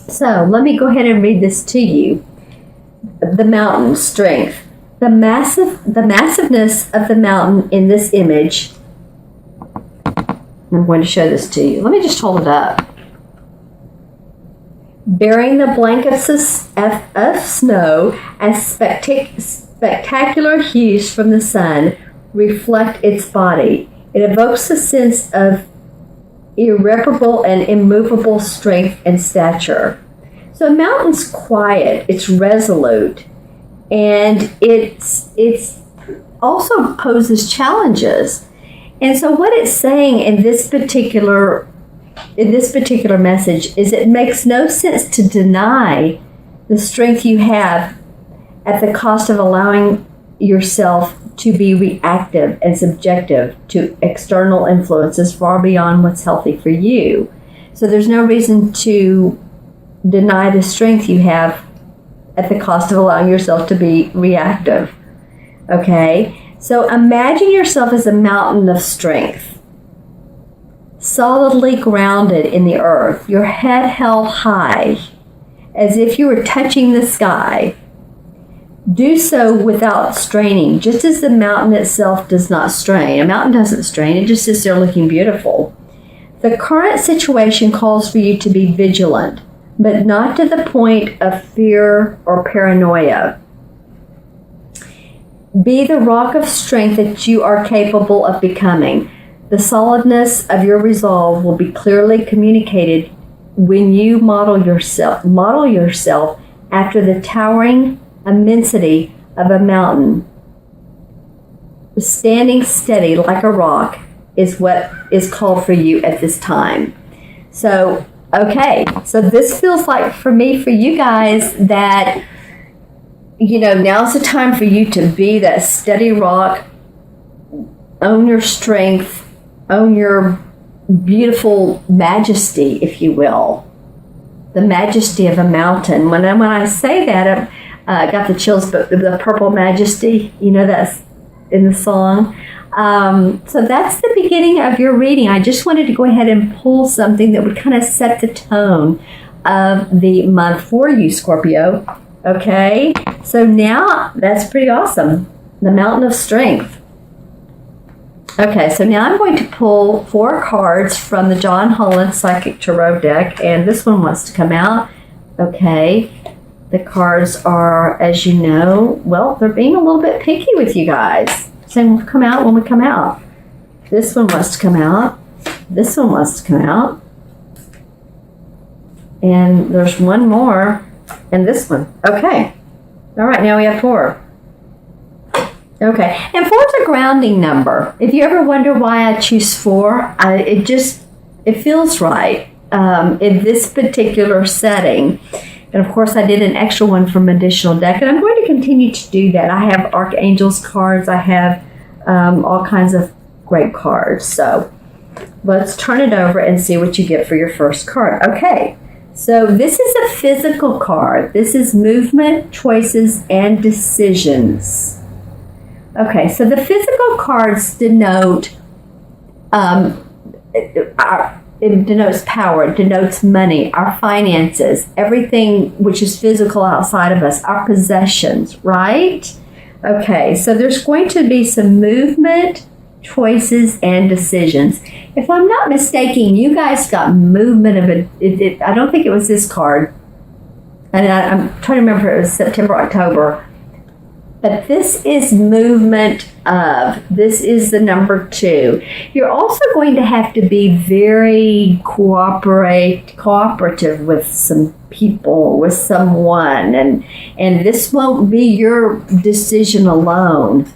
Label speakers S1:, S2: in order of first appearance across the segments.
S1: So let me go ahead and read this to you. The mountain, strength. The massiveness of the mountain in this image. I'm going to show this to you. Let me just hold it up. Bearing the blankets of snow as spectacular hues from the sun reflect its body. It evokes a sense of irreparable and immovable strength and stature. So a mountain's quiet, it's resolute, and it's also poses challenges. And so what it's saying in this particular message is it makes no sense to deny the strength you have at the cost of allowing yourself to be reactive and subjective to external influences far beyond what's healthy for you. So there's no reason to deny the strength you have at the cost of allowing yourself to be reactive. Okay? So imagine yourself as a mountain of strength, solidly grounded in the earth, your head held high, as if you were touching the sky. Do so without straining, just as the mountain itself does not strain. A mountain doesn't strain, it just sits there looking beautiful. The current situation calls for you to be vigilant, but not to the point of fear or paranoia. Be the rock of strength that you are capable of becoming. The solidness of your resolve will be clearly communicated when you model yourself after the towering immensity of a mountain. Standing steady like a rock is what is called for you at this time. So, okay, so this feels like for you guys that, now's the time for you to be that steady rock, own your strength, own your beautiful majesty, if you will, the majesty of a mountain. When I say that, I got the chills, but the purple majesty, that's in the song. So that's the beginning of your reading. I just wanted to go ahead and pull something that would kind of set the tone of the month for you, Scorpio. Okay, so now that's pretty awesome. The Mountain of Strength. Okay, so now I'm going to pull 4 cards from the John Holland Psychic Tarot deck, and this one wants to come out. Okay, the cards are, as you know, well, they're being a little bit picky with you guys. Saying we'll come out when we come out. This one wants to come out. This one wants to come out. And there's one more. And this one. Okay. All right, now we have 4. Okay. And 4 is a grounding number. If you ever wonder why I choose 4, it feels right in this particular setting. And of course, I did an extra one from additional deck, and I'm going to continue to do that. I have Archangel's cards. I have all kinds of great cards. So let's turn it over and see what you get for your first card. Okay, so this is a physical card. This is movement, choices, and decisions. Okay, so the physical cards denote it denotes power, it denotes money, our finances, everything which is physical outside of us, our possessions, right? Okay, so there's going to be some movement, choices, and decisions. If I'm not mistaken, you guys got movement of it. I don't think it was this card. And I'm trying to remember if it was September, October. But this is movement of. This is the number 2. You're also going to have to be very cooperative with some people, with someone. And this won't be your decision alone.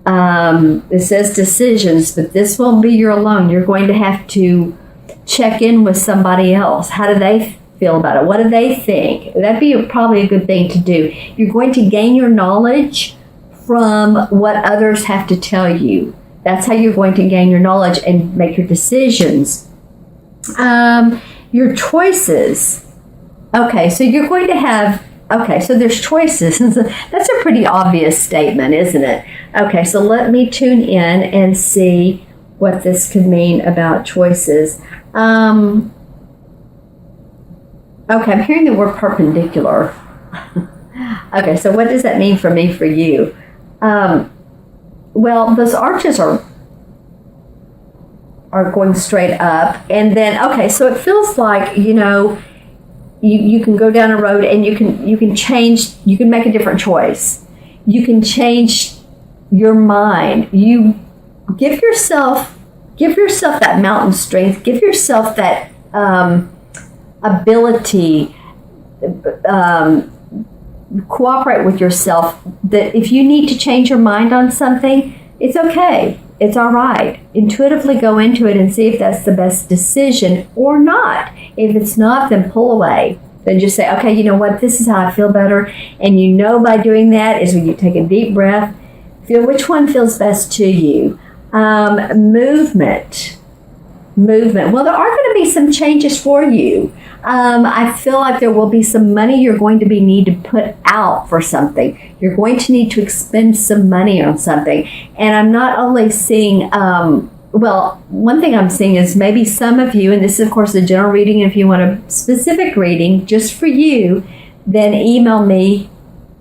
S1: It says decisions, but this won't be your alone. You're going to have to check in with somebody else. How do they feel about it? What do they think? That'd be probably a good thing to do. You're going to gain your knowledge from what others have to tell you. That's how you're going to gain your knowledge and make your decisions. Your choices. Okay, so you're going to have, so there's choices. That's a pretty obvious statement, isn't it? Okay, so let me tune in and see what this could mean about choices. Okay, I'm hearing the word perpendicular. Okay, so what does that mean for me, for you? Well, those arches are going straight up, and then okay, so it feels like, you know, you can go down a road and you can change, you can make a different choice. You can change your mind. You give yourself that mountain strength. Give yourself that ability. Cooperate with yourself, that if you need to change your mind on something, it's okay. It's all right. Intuitively go into it and see if that's the best decision or not. If it's not, then pull away. Then just say, okay, you know what? This is how I feel better. And you know, by doing that is when you take a deep breath, feel which one feels best to you. Movement. Well, there are going to be some changes for you. I feel like there will be some money you're going to need to put out for something. You're going to need to expend some money on something. And I'm not only seeing, well, one thing I'm seeing is maybe some of you, and this is of course a general reading, if you want a specific reading just for you, then email me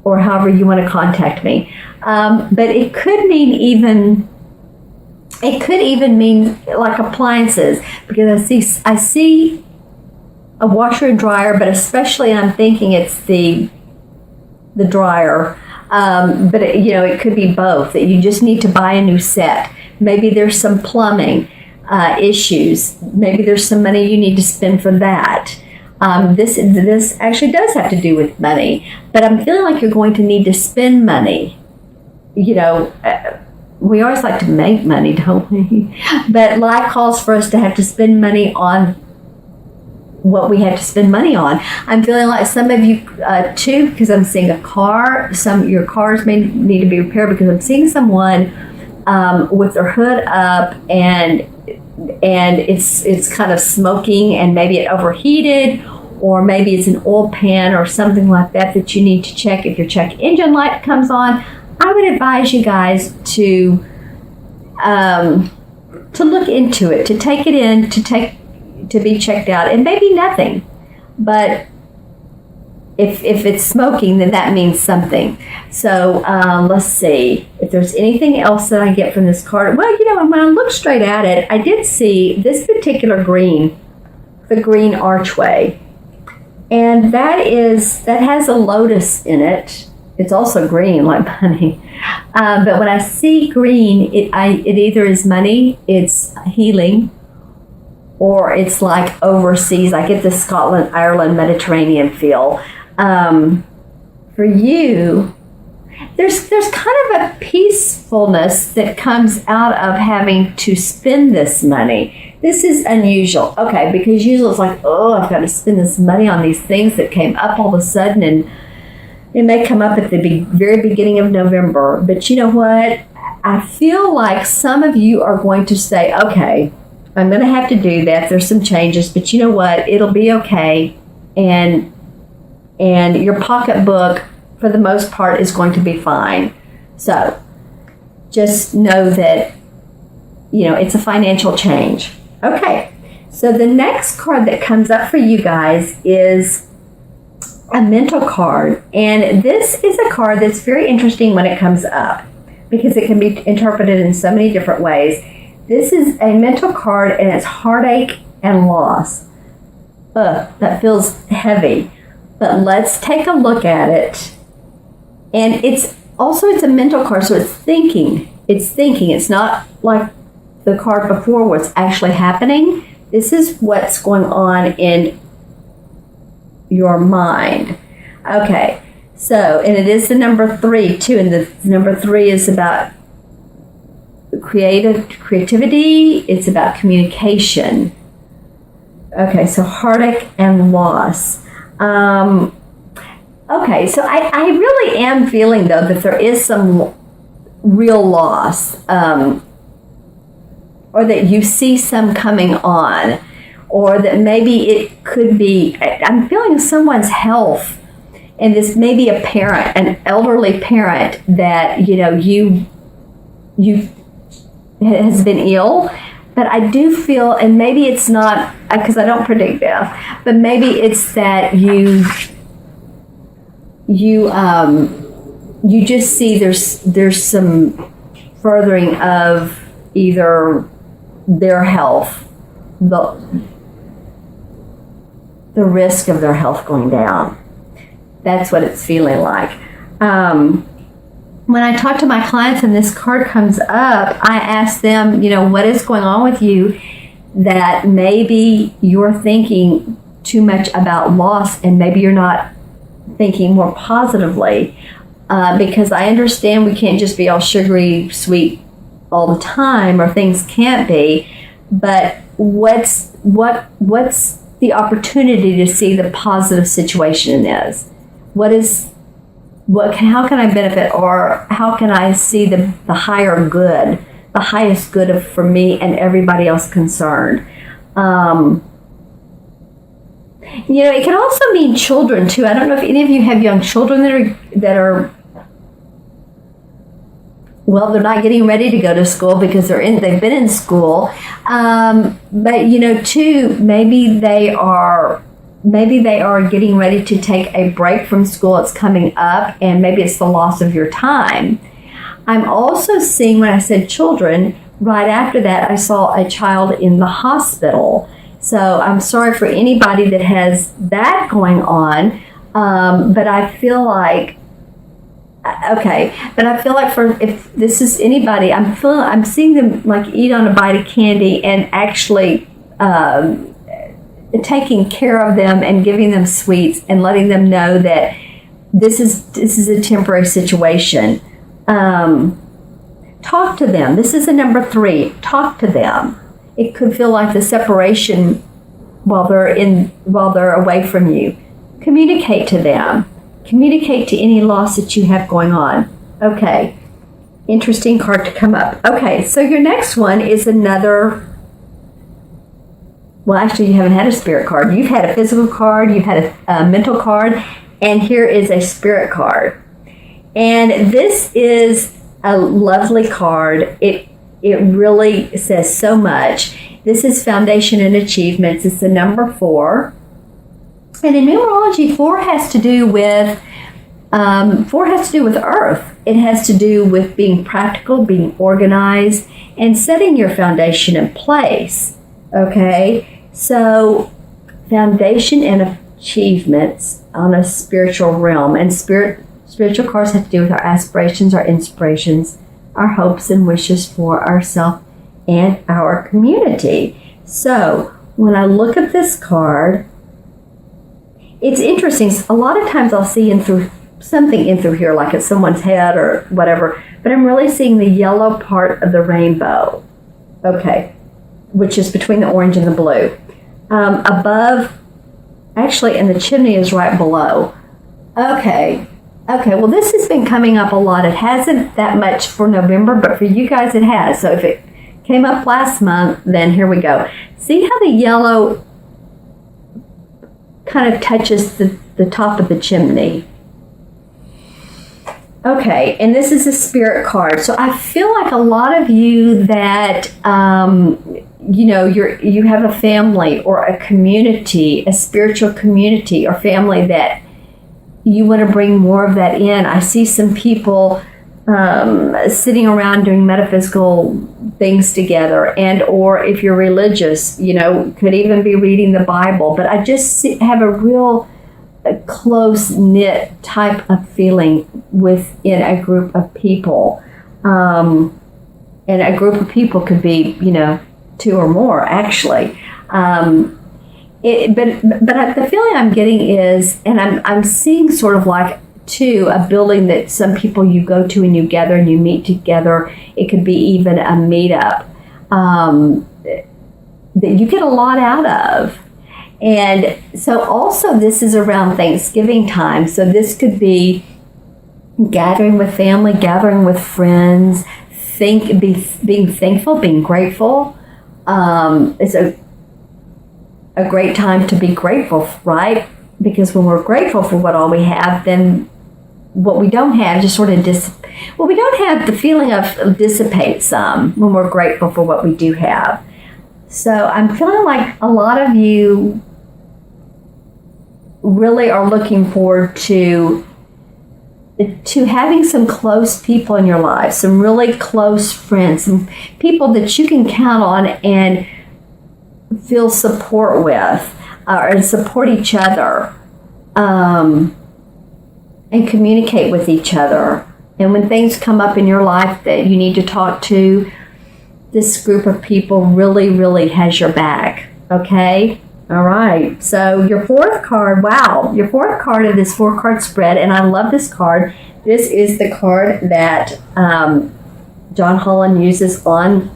S1: or however you want to contact me. But it could mean mean like appliances, because I see a washer and dryer, but especially I'm thinking it's the dryer. But it could be both, that you just need to buy a new set. Maybe there's some plumbing issues. Maybe there's some money you need to spend for that. This actually does have to do with money, but I'm feeling like you're going to need to spend money. We always like to make money, don't we? But life calls for us to have to spend money on what we have to spend money on. I'm feeling like some of you too, because I'm seeing a car. Your cars may need to be repaired, because I'm seeing someone with their hood up and it's kind of smoking, and maybe it overheated, or maybe it's an oil pan or something like that you need to check. If your check engine light comes on, I would advise you guys to look into it, to take it in, to be checked out. And maybe nothing, but if it's smoking, then that means something. So let's see if there's anything else that I get from this card. Well, when I look straight at it, I did see this particular green, the green archway, and that has a lotus in it. It's also green, like money. But when I see green, it either is money, it's healing, or it's like overseas. I get the Scotland, Ireland, Mediterranean feel. For you, there's kind of a peacefulness that comes out of having to spend this money. This is unusual. Okay, because usually it's like, oh, I've got to spend this money on these things that came up all of a sudden, and it may come up at the very beginning of November. But you know what? I feel like some of you are going to say, okay, I'm going to have to do that. There's some changes, but you know what? It'll be okay. And your pocketbook, for the most part, is going to be fine. So just know that, it's a financial change. Okay. So the next card that comes up for you guys is a mental card. And this is a card that's very interesting when it comes up, because it can be interpreted in so many different ways. This is a mental card, and it's heartache and loss. That feels heavy. But let's take a look at it. And it's a mental card, so it's thinking. It's not like the card before where it's actually happening. This is what's going on in your mind. Okay, so, and it is the number 3 too, and the number 3 is about creativity. It's about communication. Okay, so heartache and loss. Okay, so I really am feeling, though, that there is some real loss, or that you see some coming on, or that maybe it could be, I'm feeling someone's health, and this may be a parent, an elderly parent that, you has been ill. But I do feel, and maybe it's not, because I don't predict death, but maybe it's that you just see there's some furthering of either their health, the risk of their health going down. That's what it's feeling like. When I talk to my clients and this card comes up, I ask them, what is going on with you that maybe you're thinking too much about loss and maybe you're not thinking more positively. Because I understand we can't just be all sugary, sweet all the time, or things can't be. But what's the opportunity to see the positive situation in this? How can I benefit, or how can I see the higher good, the highest good for me and everybody else concerned? It can also mean children too. I don't know if any of you have young children that are well, they're not getting ready to go to school because they've been in school. But too, maybe they are getting ready to take a break from school. It's coming up, and maybe it's the loss of your time. I'm also seeing, when I said children, right after that, I saw a child in the hospital. So I'm sorry for anybody that has that going on, but I feel like, if this is anybody, I'm seeing them like eat on a bite of candy and actually taking care of them and giving them sweets and letting them know that this is a temporary situation. Talk to them. This is a number 3. Talk to them. It could feel like the separation while they're away from you. Communicate to them. Communicate to any loss that you have going on. Okay. Interesting card to come up. Okay, so your next one is another. Well, actually, you haven't had a spirit card. You've had a physical card, you've had a mental card, and here is a spirit card. And this is a lovely card. It really says so much. This is Foundation and Achievements. It's the number 4. And in numerology, 4 has to do with Earth. It has to do with being practical, being organized, and setting your foundation in place. Okay? So, foundation and achievements on a spiritual realm. And spiritual cards have to do with our aspirations, our inspirations, our hopes and wishes for ourselves and our community. So, when I look at this card, it's interesting. A lot of times I'll see something in through here, like it's someone's head or whatever, but I'm really seeing the yellow part of the rainbow. Okay, which is between the orange and the blue. Above, actually, and the chimney is right below. Okay, well, this has been coming up a lot. It hasn't that much for November, but for you guys it has. So if it came up last month, then here we go. See how the yellow kind of touches the top of the chimney? Okay, and this is a spirit card. So I feel like a lot of you that you have a family or a community, a spiritual community or family that you want to bring more of that in. I see some people sitting around doing metaphysical things together, and or if you're religious, could even be reading the Bible. But I just have a real close-knit type of feeling within a group of people. And a group of people could be, 2 or more, actually. But the feeling I'm getting is, and I'm seeing sort of like, too, a building that some people you go to and you gather and you meet together. It could be even a meetup that you get a lot out of. And so also this is around Thanksgiving time. So this could be gathering with family, gathering with friends, being thankful, being grateful. It's a great time to be grateful, right? Because when we're grateful for what all we have, then what we don't have just sort of we don't have the feeling of dissipate some when we're grateful for what we do have. So I'm feeling like a lot of you really are looking forward to having some close people in your life, some really close friends, some people that you can count on and feel support with, and support each other, and communicate with each other. And when things come up in your life that you need to talk to, this group of people really, really has your back. Okay? All right. So your fourth card, wow, your fourth card of this 4-card spread, and I love this card. This is the card that John Holland uses on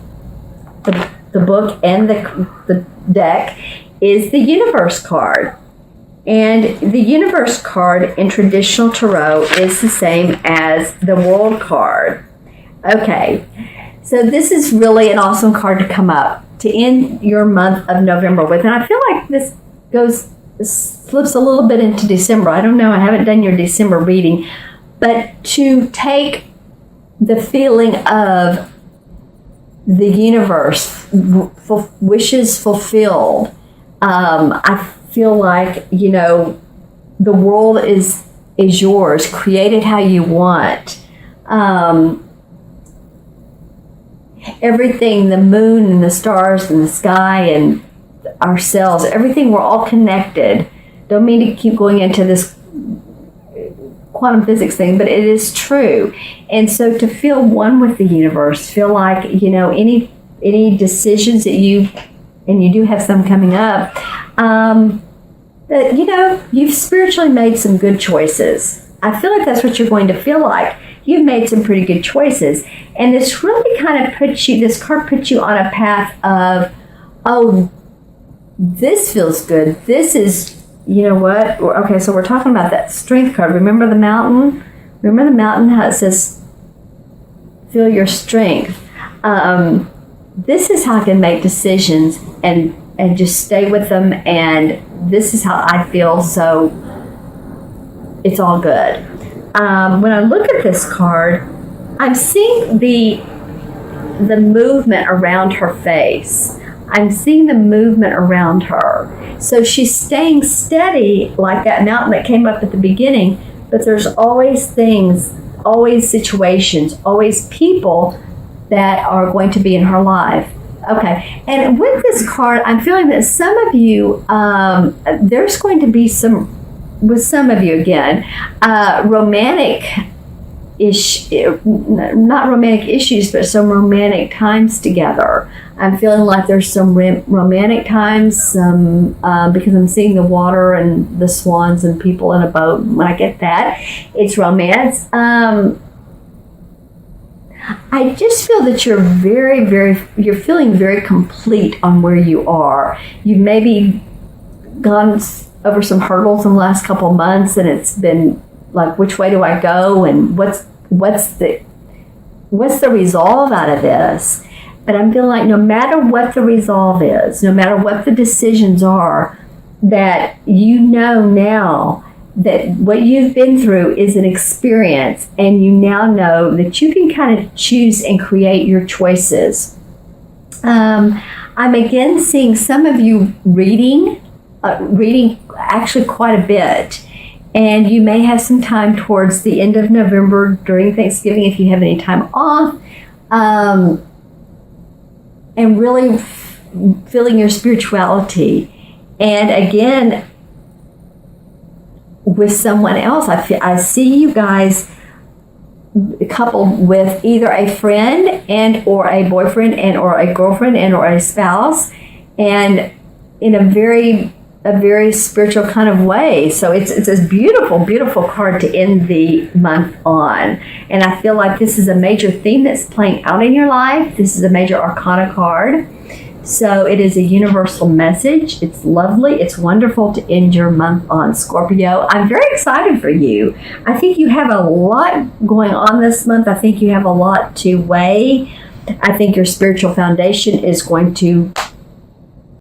S1: the book and the deck, is the Universe card. And the Universe card in traditional tarot is the same as the World card. Okay, so this is really an awesome card to come up to end your month of November with. And I feel like this slips a little bit into December. I don't know, I haven't done your December reading. But to take the feeling of the universe, wishes fulfilled, I feel like, you know, the world is yours, create it how you want. Everything, the moon and the stars and the sky and ourselves, everything, we're all connected. Don't mean to keep going into this quantum physics thing, but it is true. And so to feel one with the universe, feel like, you know, any decisions that and you do have some coming up, that, you know, you've spiritually made some good choices. I feel like that's what you're going to feel like. You've made some pretty good choices. And this really kind of this card puts you on a path of, oh, this feels good. This is, you know what? Okay, so we're talking about that strength card. Remember the mountain? Remember the mountain, how it says, feel your strength. This is how I can make decisions and just stay with them, and this is how I feel, so it's all good. When I look at this card, I'm seeing the movement around her face. I'm seeing the movement around her. So she's staying steady like that mountain that came up at the beginning, but there's always things, always situations, always people that are going to be in her life. Okay, and with this card, I'm feeling that some of you, there's going to be with some of you again, not romantic issues, but some romantic times together. I'm feeling like there's some romantic times, because I'm seeing the water and the swans and people in a boat. When I get that, it's romance. I just feel that you're you're feeling very complete on where you are. You've maybe gone over some hurdles in the last couple of months, and it's been like, which way do I go, and what's the resolve out of this? But I'm feeling like no matter what the resolve is, no matter what the decisions are, that you know now that what you've been through is an experience, and you now know that you can kind of choose and create your choices. I'm again seeing some of you reading actually quite a bit, and you may have some time towards the end of November during Thanksgiving if you have any time off, and really feeling your spirituality. And again, with someone else, I see you guys coupled with either a friend and or a boyfriend and or a girlfriend and or a spouse, and in a very spiritual kind of way. So it's a beautiful, beautiful card to end the month on. And I feel like this is a major theme that's playing out in your life. This is a major arcana card. So it is a universal message. It's lovely. It's wonderful to end your month on, Scorpio. I'm very excited for you. I think you have a lot going on this month. I think you have a lot to weigh. I think your spiritual foundation is going to